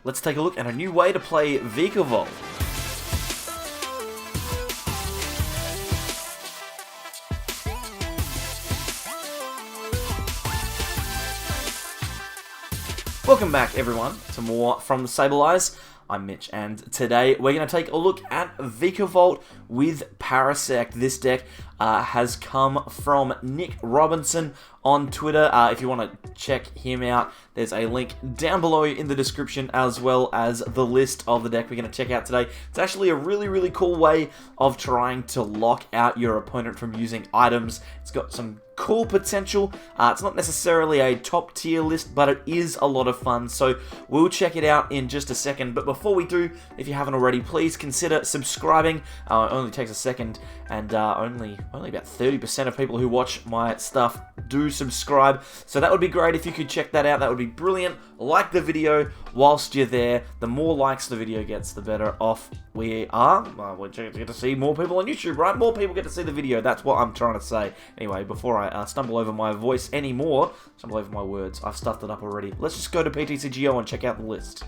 let's take a look at a new way to play Vikavolt. Welcome back, everyone, to more from the Sableyes. I'm Mitch, and today we're going to take a look at Vikavolt with Parasect. This deck has come from Nick Robinson on Twitter. If you want to check him out, there's a link down below in the description, as well as the list of the deck we're going to check out today. It's actually a really cool way of trying to lock out your opponent from using items. It's got some cool potential. It's not necessarily a top tier list, but it is a lot of fun, so we'll check it out in just a second. But before we do, if you haven't already, please consider subscribing. It only takes a second, and only about 30% of people who watch my stuff do subscribe, so that would be great if you could check that out. That would be brilliant. Like the video whilst you're there. The more likes the video gets, the better off we are. We get to see more people on YouTube, right? More people get to see the video. That's what I'm trying to say. Anyway, before I stumble over my voice anymore, stumble over my words, I've stuffed it up already. Let's just go to PTCGO and check out the list.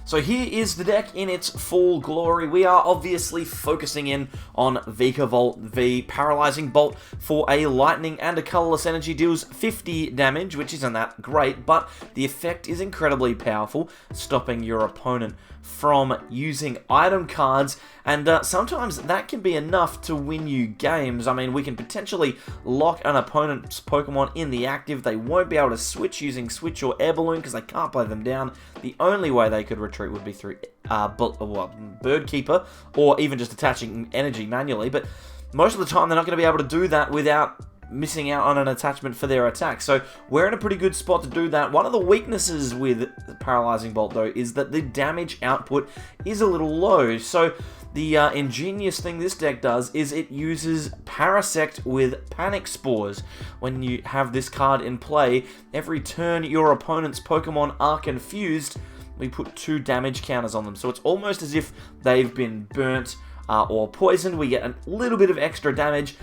So here is the deck in its full glory. We are obviously focusing in on Vikavolt V Paralyzing Bolt for a lightning and a colorless energy. Deals 50 damage, which isn't that great, but the effect is incredibly powerful, stopping your opponent from using item cards, and sometimes that can be enough to win you games. I mean, we can potentially lock an opponent's Pokemon in the active. They won't be able to switch using Switch or Air Balloon because they can't play them down. The only way they could retreat would be through Bird Keeper, or even just attaching energy manually, but most of the time they're not going to be able to do that without missing out on an attachment for their attack. So we're in a pretty good spot to do that. One of the weaknesses with Paralyzing Bolt, though, is that the damage output is a little low. So the ingenious thing this deck does is it uses Parasect with Panic Spores. When you have this card in play, every turn your opponent's Pokemon are confused, we put 2 damage counters on them. So it's almost as if they've been burnt or poisoned. We get a little bit of extra damage,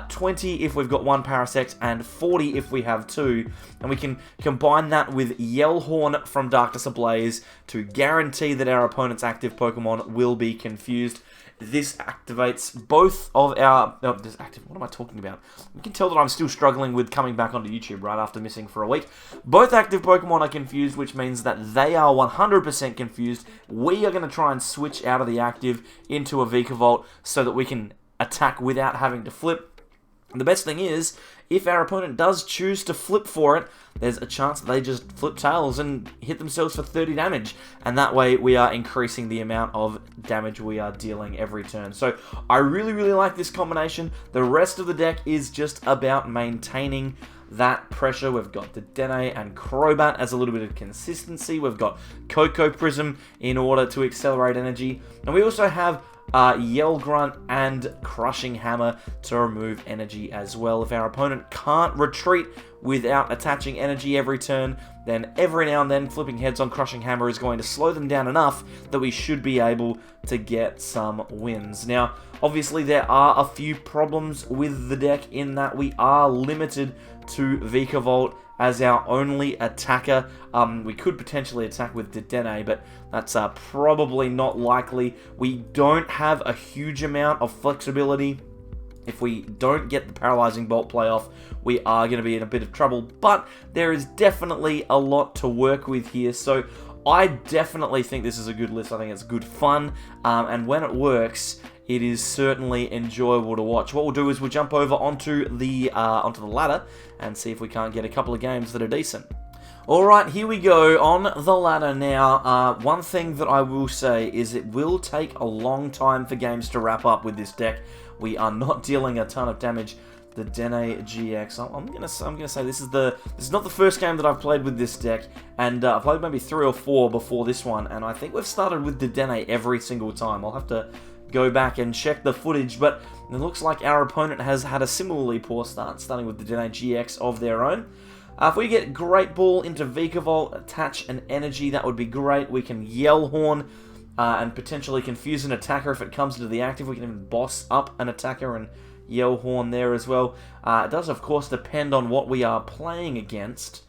20 if we've got 1 Parasect, and 40 if we have 2. And we can combine that with Yell Horn from Darkness Ablaze to guarantee that our opponent's active Pokemon will be confused. This activates both of our... No, this active... What am I talking about? You can tell that I'm still struggling with coming back onto YouTube right after missing for a week. Both active Pokemon are confused, which means that they are 100% confused. We are going to try and switch out of the active into a Vikavolt so that we can attack without having to flip. And the best thing is, if our opponent does choose to flip for it, there's a chance that they just flip tails and hit themselves for 30 damage. And that way we are increasing the amount of damage we are dealing every turn. So I really like this combination. The rest of the deck is just about maintaining that pressure. We've got Dedenne and Crobat as a little bit of consistency. We've got Coco Prism in order to accelerate energy. And we also have Yell Grunt and Crushing Hammer to remove energy as well. If our opponent can't retreat without attaching energy every turn, then every now and then flipping heads on Crushing Hammer is going to slow them down enough that we should be able to get some wins. Now, obviously there are a few problems with the deck in that we are limited to Vikavolt as our only attacker. We could potentially attack with Dedenne, but that's probably not likely. We don't have a huge amount of flexibility. If we don't get the Paralyzing Bolt playoff, we are going to be in a bit of trouble, but there is definitely a lot to work with here, so I definitely think this is a good list. I think it's good fun, and when it works, it is certainly enjoyable to watch. What we'll do is we'll jump over onto the ladder and see if we can't get a couple of games that are decent. Alright, here we go on the ladder now. One thing that I will say is it will take a long time for games to wrap up with this deck. We are not dealing a ton of damage. The Dedenne-GX. I'm gonna say this is not the first game that I've played with this deck, and I've played maybe 3 or 4 before this one, and I think we've started with Dedenne every single time. I'll have to go back and check the footage, but it looks like our opponent has had a similarly poor start, starting with the Dedenne-GX of their own. If we get Great Ball into Vikavolt, attach an energy, that would be great. We can Yell Horn and potentially confuse an attacker if it comes into the active. We can even boss up an attacker and Yell Horn there as well. It does, of course, depend on what we are playing against.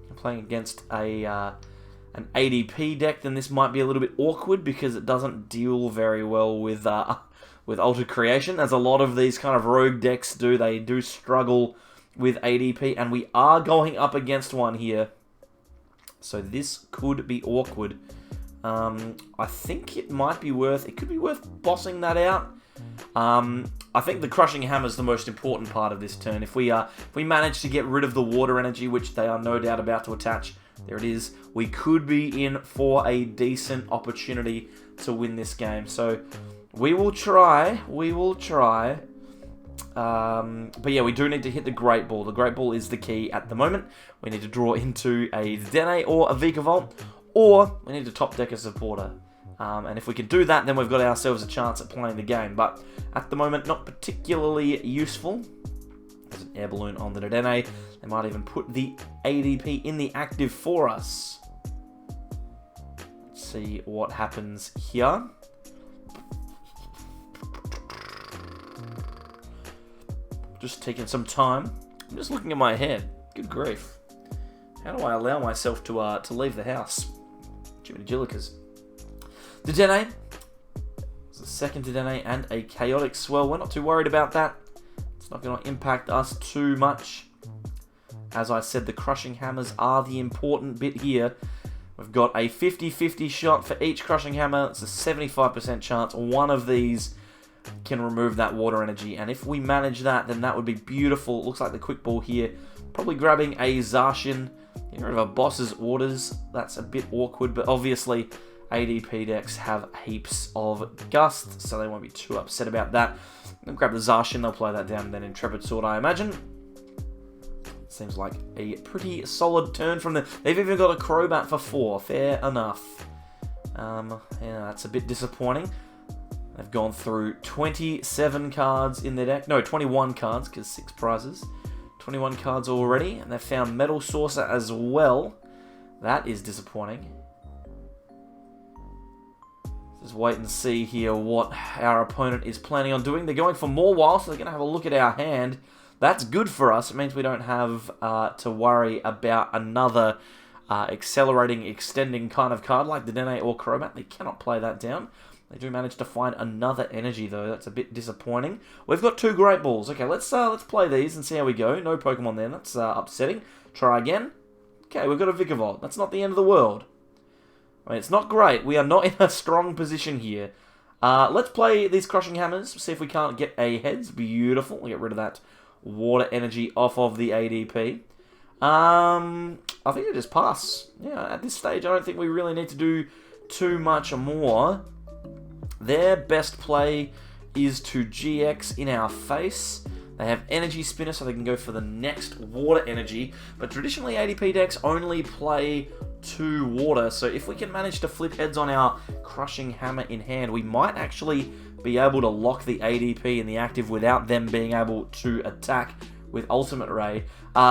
We're playing against an an ADP deck, then this might be a little bit awkward because it doesn't deal very well with Altered Creation, as a lot of these kind of rogue decks do. They do struggle with ADP, and we are going up against one here. So this could be awkward. I think it might be worth... It could be worth bossing that out. I think the Crushing Hammer is the most important part of this turn. If we manage to get rid of the water energy, which they are no doubt about to attach, there it is, we could be in for a decent opportunity to win this game. So we will try. But yeah, we do need to hit the Great Ball. The Great Ball is the key at the moment. We need to draw into a Dedenne or a Vikavolt, or we need to top deck a supporter. And if we can do that, then we've got ourselves a chance at playing the game. But at the moment, not particularly useful. There's an air balloon on the Dedenne. They might even put the ADP in the active for us. Let's see what happens here. Just taking some time. I'm just looking at my head. Good grief. How do I allow myself to leave the house? Too many Jillikers. Dedenne. It's the second Dedenne and a Chaotic Swell. We're not too worried about that. It's not going to impact us too much. As I said, the Crushing Hammers are the important bit here. We've got a 50-50 shot for each Crushing Hammer. It's a 75% chance one of these can remove that water energy. And if we manage that, then that would be beautiful. It looks like the Quick Ball here. Probably grabbing a Zacian. Get rid of a boss's orders. That's a bit awkward, but obviously ADP decks have heaps of gust, so they won't be too upset about that. They'll grab the Zacian, they'll play that down, and then Intrepid Sword, I imagine. Seems like a pretty solid turn from them. They've even got a Crobat for 4. Fair enough. Yeah, that's a bit disappointing. They've gone through 27 cards in their deck. No, 21 cards, because 6 prizes. 21 cards already, and they've found Metal Saucer as well. That is disappointing. Just wait and see here what our opponent is planning on doing. They're going for more wild, so they're going to have a look at our hand. That's good for us. It means we don't have to worry about another accelerating, extending kind of card like the Dedenne or Crobat. They cannot play that down. They do manage to find another energy, though. That's a bit disappointing. We've got 2 Great Balls. Okay, let's play these and see how we go. No Pokemon there. That's upsetting. Try again. Okay, we've got a Vikavolt. That's not the end of the world. I mean, it's not great. We are not in a strong position here. Let's play these Crushing Hammers. See if we can't get a heads. Beautiful. We'll get rid of that water energy off of the ADP. I think I just pass. Yeah, at this stage, I don't think we really need to do too much more. Their best play is to GX in our face. They have Energy Spinner, so they can go for the next water energy. But traditionally, ADP decks only play 2 water. So if we can manage to flip heads on our Crushing Hammer in hand, we might actually be able to lock the ADP in the active without them being able to attack with Ultimate Ray.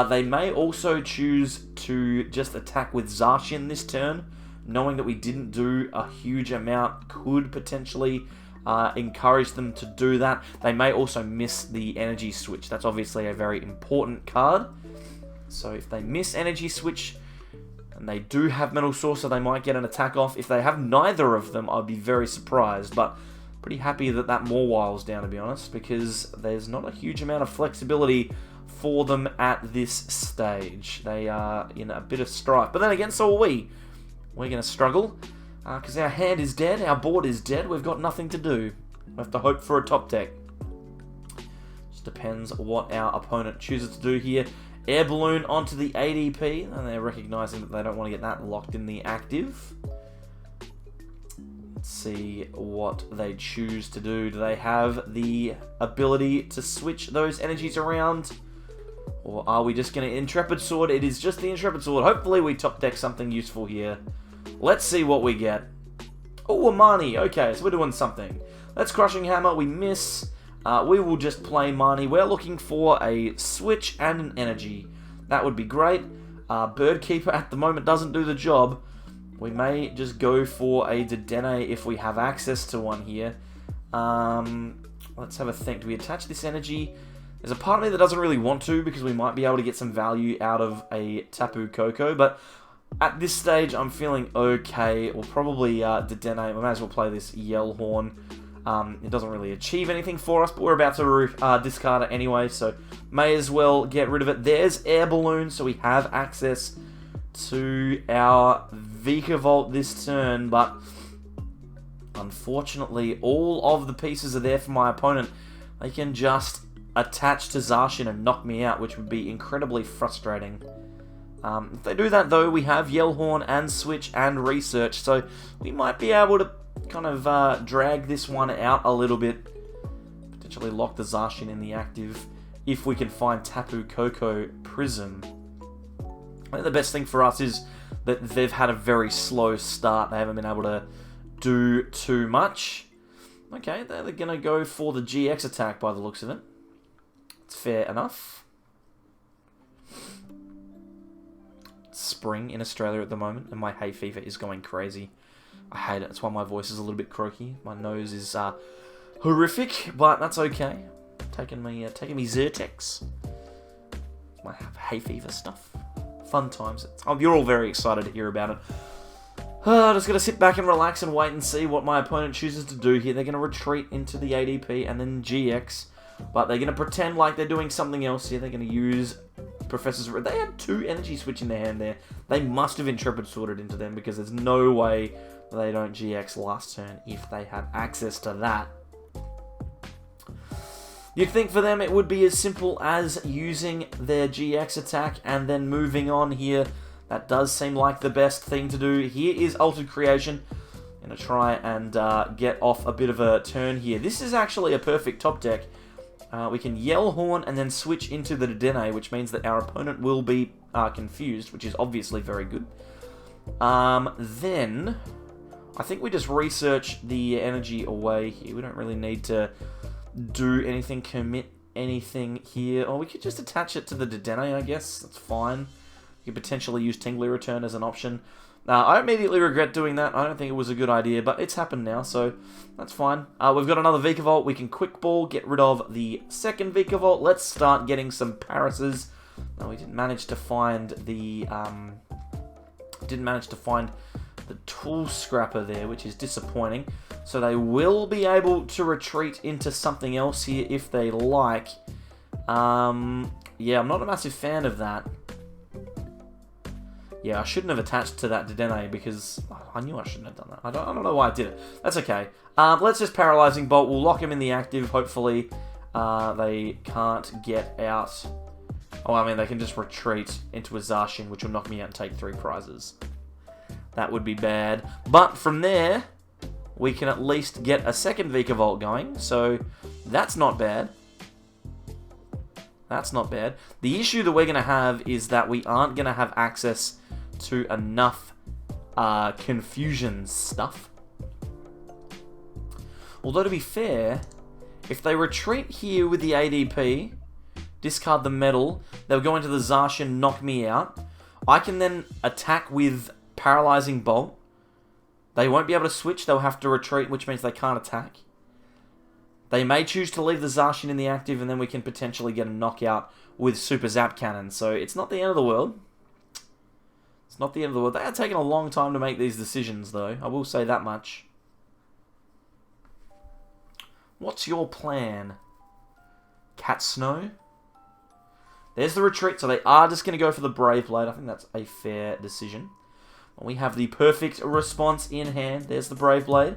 They may also choose to just attack with Zacian this turn, knowing that we didn't do a huge amount could potentially encourage them to do that. They may also miss the Energy Switch. That's obviously a very important card. So if they miss Energy Switch and they do have Metal Saucer, they might get an attack off. If they have neither of them, I'd be very surprised. But pretty happy that that Mawile's down, to be honest, because there's not a huge amount of flexibility for them at this stage. They are in a bit of strife. But then again, so are we. We're going to struggle, because our hand is dead, our board is dead, we've got nothing to do. We have to hope for a top deck. Just depends what our opponent chooses to do here. Air Balloon onto the ADP, and they're recognizing that they don't want to get that locked in the active. Let's see what they choose to do. Do they have the ability to switch those energies around? Or are we just going to Intrepid Sword? It is just the Intrepid Sword. Hopefully we top deck something useful here. Let's see what we get. Oh, a Marnie. Okay, so we're doing something. Let's Crushing Hammer. We miss. We will just play Marnie. We're looking for a switch and an energy. That would be great. Bird Keeper at the moment doesn't do the job. We may just go for a Dedenne if we have access to one here. Let's have a think. Do we attach this energy? There's a part of me that doesn't really want to, because we might be able to get some value out of a Tapu Koko, but At this stage, I'm feeling okay. We'll probably Dedenne. We may as well play this Yell Horn. It doesn't really achieve anything for us, but we're about to discard it anyway, so may as well get rid of it. There's Air Balloon, so we have access to our Vikavolt this turn, but unfortunately, all of the pieces are there for my opponent. They can just attach to Zacian and knock me out, which would be incredibly frustrating. If they do that, though, we have Yell Horn and Switch and Research, so we might be able to kind of drag this one out a little bit. Potentially lock the Zacian in the active if we can find Tapu Koko Prism. I think the best thing for us is that they've had a very slow start. They haven't been able to do too much. Okay, they're going to go for the GX attack by the looks of it. It's fair enough. Spring in Australia at the moment, and my hay fever is going crazy. I hate it. That's why my voice is a little bit croaky. My nose is horrific, but that's okay. Taking me Zyrtex. My hay fever stuff. Fun times. You're all very excited to hear about it. I'm just going to sit back and relax and wait and see what my opponent chooses to do here. They're going to retreat into the ADP and then GX, but they're going to pretend like they're doing something else here. They're going to use Professor's... They had 2 energy switch in their hand there. They must have Intrepid sorted into them, because there's no way they don't GX last turn if they have access to that. You'd think for them it would be as simple as using their GX attack and then moving on here. That does seem like the best thing to do. Here is Altered Creation. I'm going to try and get off a bit of a turn here. This is actually a perfect top deck. We can Yell Horn and then switch into the Dedenne, which means that our opponent will be confused, which is obviously very good. Then, I think we just research the energy away here. We don't really need to do anything, commit anything here. Or we could just attach it to the Dedenne, I guess. That's fine. We could potentially use Tingly Return as an option. I immediately regret doing that. I don't think it was a good idea, but it's happened now, so that's fine. We've got another Vikavolt. We can Quick Ball, get rid of the second Vikavolt. Let's start getting some Parases. No, we didn't manage to find the Tool Scrapper there, which is disappointing. So they will be able to retreat into something else here if they like. Yeah, I'm not a massive fan of that. Yeah, I shouldn't have attached to that Dedenne because I knew I shouldn't have done that. I don't know why I did it. That's okay. Let's just Paralyzing Bolt. We'll lock him in the active. Hopefully they can't get out. Oh, I mean, they can just retreat into a Zacian, which will knock me out and take 3 prizes. That would be bad. But from there, we can at least get a second Vikavolt going. So that's not bad. That's not bad. The issue that we're going to have is that we aren't going to have access to enough confusion stuff. Although, to be fair, if they retreat here with the ADP, discard the medal, they'll go into the Zacian, knock me out. I can then attack with Paralyzing Bolt. They won't be able to switch, they'll have to retreat, which means they can't attack. They may choose to leave the Zacian in the active, and then we can potentially get a knockout with Super Zap Cannon. So it's not the end of the world. It's not the end of the world. They are taking a long time to make these decisions, though. I will say that much. What's your plan? Cat Snow? There's the retreat, so they are just going to go for the Brave Blade. I think that's a fair decision. We have the perfect response in hand. There's the Brave Blade.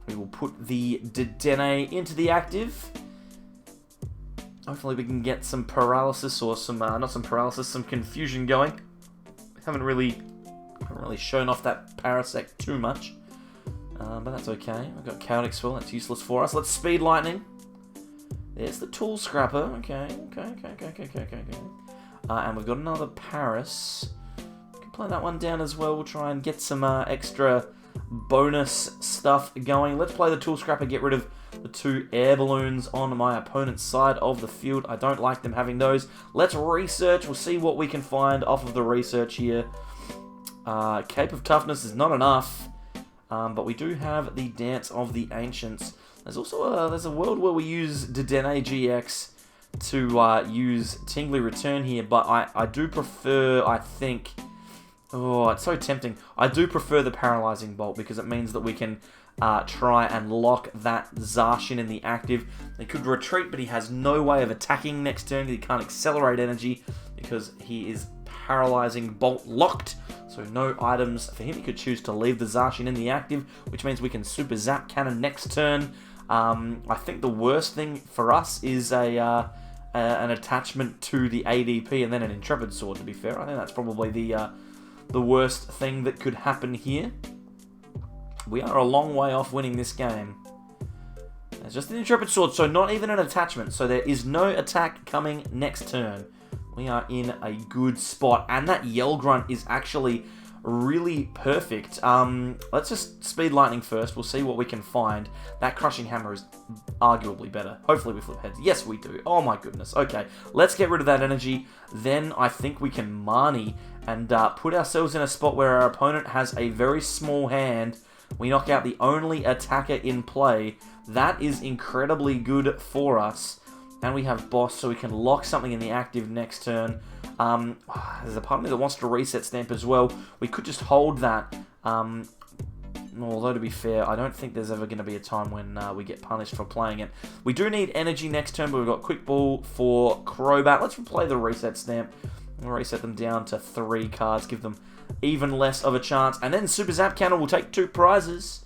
We will put the Dedenne into the active. Hopefully we can get some paralysis, or some, not some paralysis, some confusion going. Haven't really shown off that Parasect too much. But that's okay. We've got Chaotic Swell, that's useless for us. Let's Speed Lightning. There's the Tool Scrapper. Okay. And we've got another Paras. We can play that one down as well. We'll try and get some extra bonus stuff going. Let's play the Tool Scrapper, get rid of the 2 air balloons on my opponent's side of the field. I don't like them having those. Let's research. We'll see what we can find off of the research here. Cape of Toughness is not enough, but we do have the Dance of the Ancients. There's also there's a world where we use Dedenne-GX to use Tingly Return here, but I do prefer, I think, Oh, it's so tempting. I do prefer the Paralyzing Bolt because it means that we can try and lock that Zacian in the active. He could retreat, but he has no way of attacking next turn. He can't accelerate energy because he is Paralyzing Bolt locked. So no items for him. He could choose to leave the Zacian in the active, which means we can Super Zap Cannon next turn. I think the worst thing for us is an attachment to the ADP and then an Intrepid Sword, to be fair. I think that's probably the worst thing that could happen here. We are a long way off winning this game. It's just an Intrepid Sword, so not even an attachment. So there is no attack coming next turn. We are in a good spot. And that Yell Grunt is actually really perfect. Let's just Speed Lightning first. We'll see what we can find. That Crushing Hammer is arguably better. Hopefully we flip heads. Yes, we do. Oh my goodness. Okay, let's get rid of that energy. Then I think we can Marnie and put ourselves in a spot where our opponent has a very small hand. We knock out the only attacker in play. That is incredibly good for us. And we have Boss, so we can lock something in the active next turn. There's a part of me that wants to reset Stamp as well. We could just hold that. Although, to be fair, I don't think there's ever going to be a time when we get punished for playing it. We do need energy next turn, but we've got Quick Ball for Crobat. Let's play the reset Stamp. We'll reset them down to 3 cards, give them even less of a chance. And then Super Zap Cannon will take 2 prizes.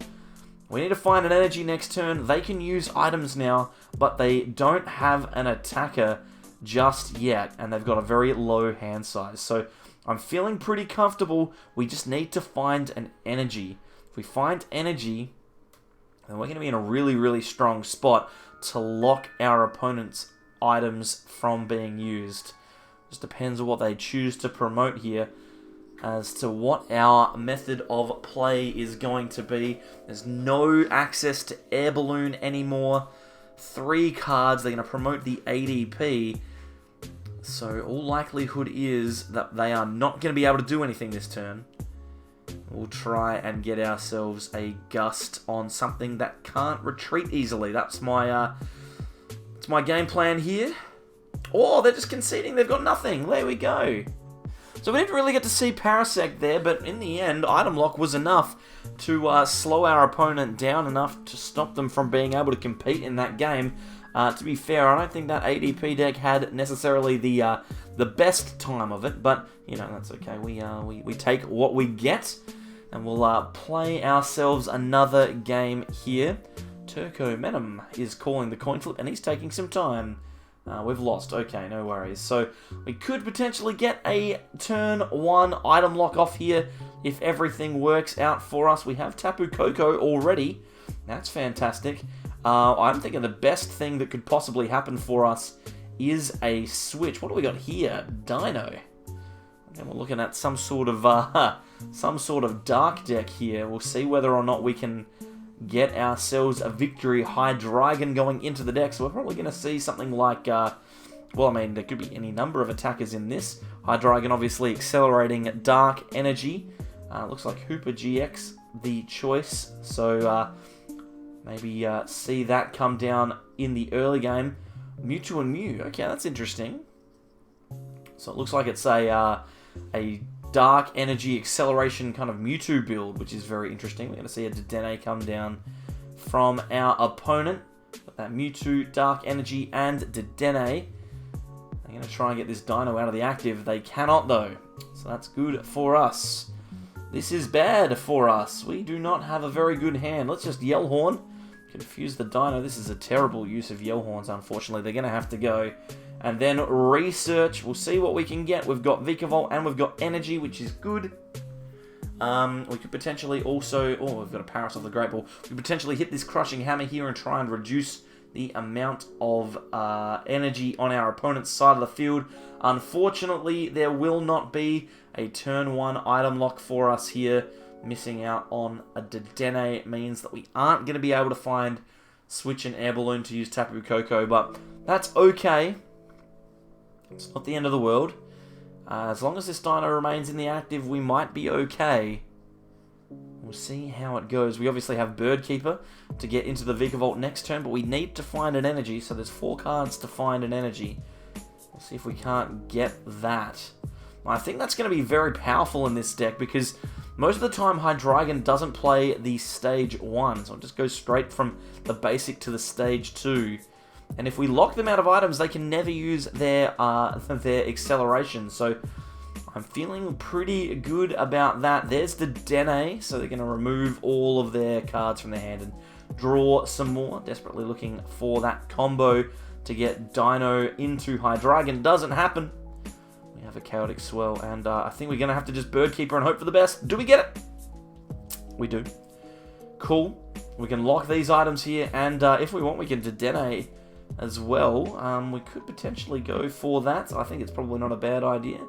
We need to find an energy next turn. They can use items now, but they don't have an attacker just yet, and they've got a very low hand size. So I'm feeling pretty comfortable. We just need to find an energy. If we find energy, then we're going to be in a really, really strong spot to lock our opponent's items from being used. Just depends on what they choose to promote here as to what our method of play is going to be. There's no access to Air Balloon anymore. 3 cards, they're going to promote the ADP. So all likelihood is that they are not going to be able to do anything this turn. We'll try and get ourselves a Gust on something that can't retreat easily. That's my game plan here. Oh, they're just conceding. They've got nothing. There we go. So we didn't really get to see Parasect there, but in the end, Item Lock was enough to slow our opponent down enough to stop them from being able to compete in that game. To be fair, I don't think that ADP deck had necessarily the best time of it, but you know that's okay. We take what we get, and we'll play ourselves another game here. Turco Menem is calling the coin flip, and he's taking some time. We've lost. Okay, no worries. So we could potentially get a turn 1 item lock off here if everything works out for us. We have Tapu Koko already. That's fantastic. I'm thinking the best thing that could possibly happen for us is a switch. What do we got here? Dino. And we're looking at some sort of dark deck here. We'll see whether or not we can get ourselves a victory. Hydreigon going into the deck, so we're probably going to see something like, well, I mean, there could be any number of attackers in this. Hydreigon obviously accelerating dark energy. Looks like Hooper GX the choice, so maybe see that come down in the early game. Mewtwo and Mew, okay, that's interesting. So it looks like it's a dark energy acceleration kind of Mewtwo build, which is very interesting. We're going to see a Dedenne come down from our opponent. Got that Mewtwo, dark energy, and Dedenne. They're going to try and get this Dino out of the active. They cannot, though. So that's good for us. This is bad for us. We do not have a very good hand. Let's just Yell Horn. Confuse the Dino. This is a terrible use of Yell Horns, unfortunately. They're going to have to go. And then research. We'll see what we can get. We've got Vikavolt and we've got energy, which is good. We could potentially also... Oh, we've got a Paras of the Great Ball. We could potentially hit this Crushing Hammer here and try and reduce the amount of energy on our opponent's side of the field. Unfortunately, there will not be a turn 1 item lock for us here. Missing out on a Dedenne means that we aren't going to be able to find Switch and Air Balloon to use Tapu Koko, but that's okay. It's not the end of the world. As long as this Dino remains in the active, we might be okay. We'll see how it goes. We obviously have Bird Keeper to get into the Vikavolt next turn, but we need to find an energy, so there's 4 cards to find an energy. We'll see if we can't get that. I think that's going to be very powerful in this deck because most of the time Hydreigon doesn't play the stage 1, so it just goes straight from the basic to the stage 2. And if we lock them out of items, they can never use their acceleration. So I'm feeling pretty good about that. There's the Dedenne, so they're going to remove all of their cards from their hand and draw some more. Desperately looking for that combo to get Dino into Hydreigon. Doesn't happen. We have a Chaotic Swell, and I think we're going to have to just Bird Keeper and hope for the best. Do we get it? We do. Cool. We can lock these items here, and if we want, we can Dedenne as well. We could potentially go for that. I think it's probably not a bad idea.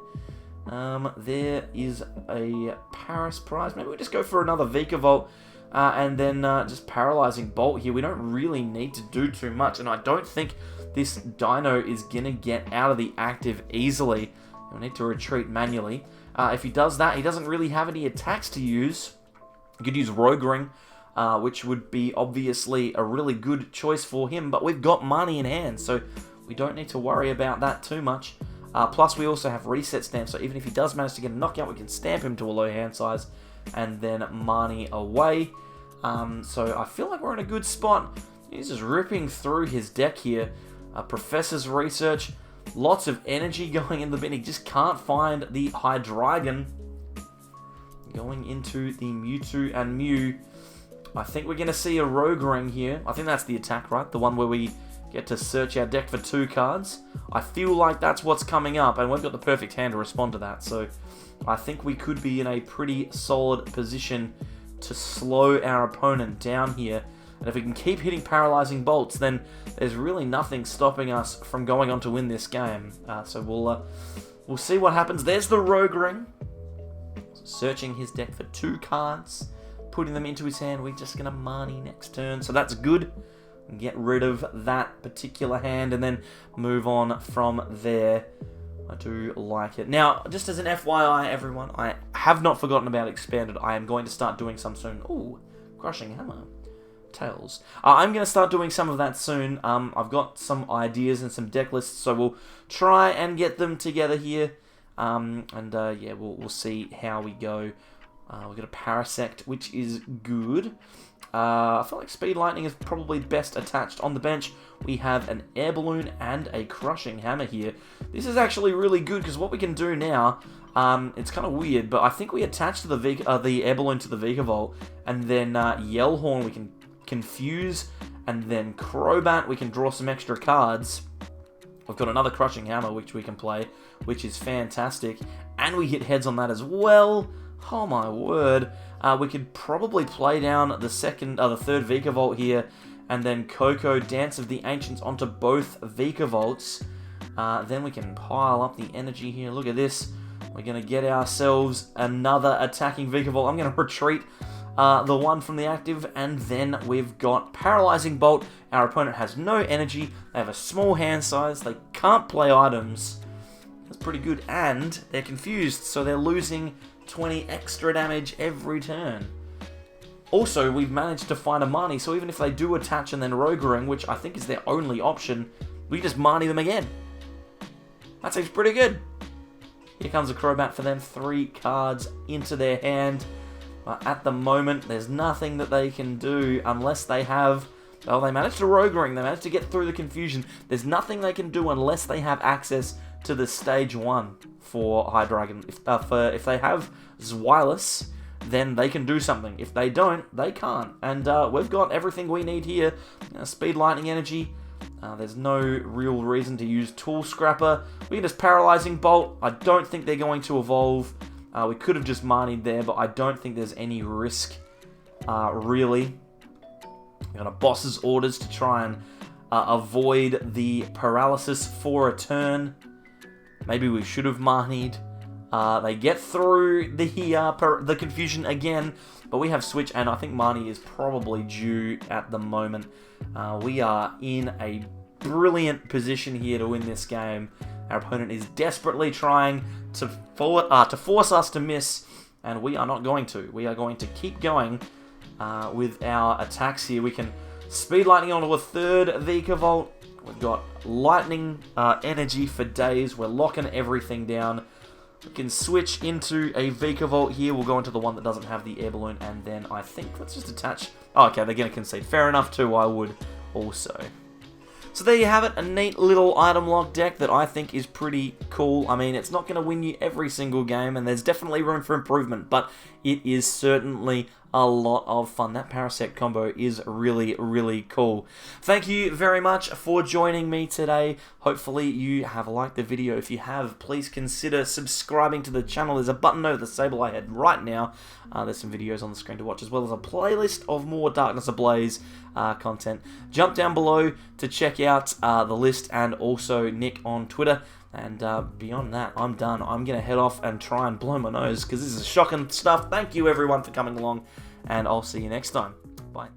There is a Paras prize. Maybe we just go for another Vikavolt, and then just Paralyzing Bolt here. We don't really need to do too much, and I don't think this Dino is going to get out of the active easily. We'll need to retreat manually. If he does that, he doesn't really have any attacks to use. He could use Rogue Ring, which would be obviously a really good choice for him, but we've got Marnie in hand, so we don't need to worry about that too much. Plus, we also have Reset Stamp, so even if he does manage to get a knockout, we can stamp him to a low hand size and then Marnie away. So I feel like we're in a good spot. He's just ripping through his deck here. Professor's Research, lots of energy going in the bin. He just can't find the Hydreigon. Going into the Mewtwo and Mew. I think we're going to see a Rogue Ring here. I think that's the attack, right? The one where we get to search our deck for 2 cards. I feel like that's what's coming up, and we've got the perfect hand to respond to that. So I think we could be in a pretty solid position to slow our opponent down here. And if we can keep hitting Paralyzing Bolts, then there's really nothing stopping us from going on to win this game. So we'll see what happens. There's the Rogue Ring. Searching his deck for 2 cards. Putting them into his hand. We're just going to Marnie next turn. So that's good. Get rid of that particular hand and then move on from there. I do like it. Now, just as an FYI, everyone, I have not forgotten about Expanded. I am going to start doing some soon. Ooh, Crushing Hammer. Tails. I'm going to start doing some of that soon. I've got some ideas and some deck lists, so we'll try and get them together here. Yeah, we'll see how we go. We've got a Parasect, which is good. I feel like Speed Lightning is probably best attached on the bench. We have an Air Balloon and a Crushing Hammer here. This is actually really good because what we can do now, it's kind of weird, but I think we attach to the Air Balloon to the Vikavolt, and then Yell Horn we can confuse, and then Crobat we can draw some extra cards. We've got another Crushing Hammer which we can play, which is fantastic, and we hit heads on that as well. Oh my word. We could probably play down the third Vikavolt here, and then Coco Dance of the Ancients onto both Vikavolts. Then we can pile up the energy here. Look at this. We're going to get ourselves another attacking Vikavolt. I'm going to retreat the one from the active, and then we've got Paralyzing Bolt. Our opponent has no energy. They have a small hand size. They can't play items. That's pretty good, and they're confused, so they're losing 20 extra damage every turn. Also, we've managed to find a Marnie, so even if they do attach and then Rogue Ring, which I think is their only option, we just Marnie them again. That seems pretty good. Here comes a Crobat for them, 3 cards into their hand. But at the moment, there's nothing that they can do unless they have... Oh, they managed to Rogue Ring, they managed to get through the confusion. There's nothing they can do unless they have access to the stage 1 for Hydreigon. If they have Zweilous, then they can do something. If they don't, they can't. And we've got everything we need here. Speed Lightning Energy. There's no real reason to use Tool Scrapper. We can just Paralyzing Bolt. I don't think they're going to evolve. We could have just Marnied there, but I don't think there's any risk, really. We're going to Boss's Orders to try and avoid the paralysis for a turn. Maybe we should have Marnied. They get through the confusion again, but we have Switch, and I think Marnie is probably due at the moment. We are in a brilliant position here to win this game. Our opponent is desperately trying to force us to miss, and we are not going to. We are going to keep going with our attacks here. We can Speed Lightning onto a third Vikavolt. We've got Lightning Energy for days. We're locking everything down. We can switch into a Vikavolt here. We'll go into the one that doesn't have the air balloon, and then I think let's just attach... Oh, okay, they're going to concede. Fair enough too, I would also. So there you have it, a neat little item lock deck that I think is pretty cool. I mean, it's not going to win you every single game, and there's definitely room for improvement, but it is certainly a lot of fun. That Parasect combo is really, really cool. Thank you very much for joining me today. Hopefully you have liked the video. If you have, please consider subscribing to the channel. There's a button over the Sableye head right now. There's some videos on the screen to watch, as well as a playlist of more Darkness Ablaze content. Jump down below to check out the list, and also Nick on Twitter. And beyond that, I'm done. I'm going to head off and try and blow my nose, because this is shocking stuff. Thank you, everyone, for coming along, and I'll see you next time. Bye.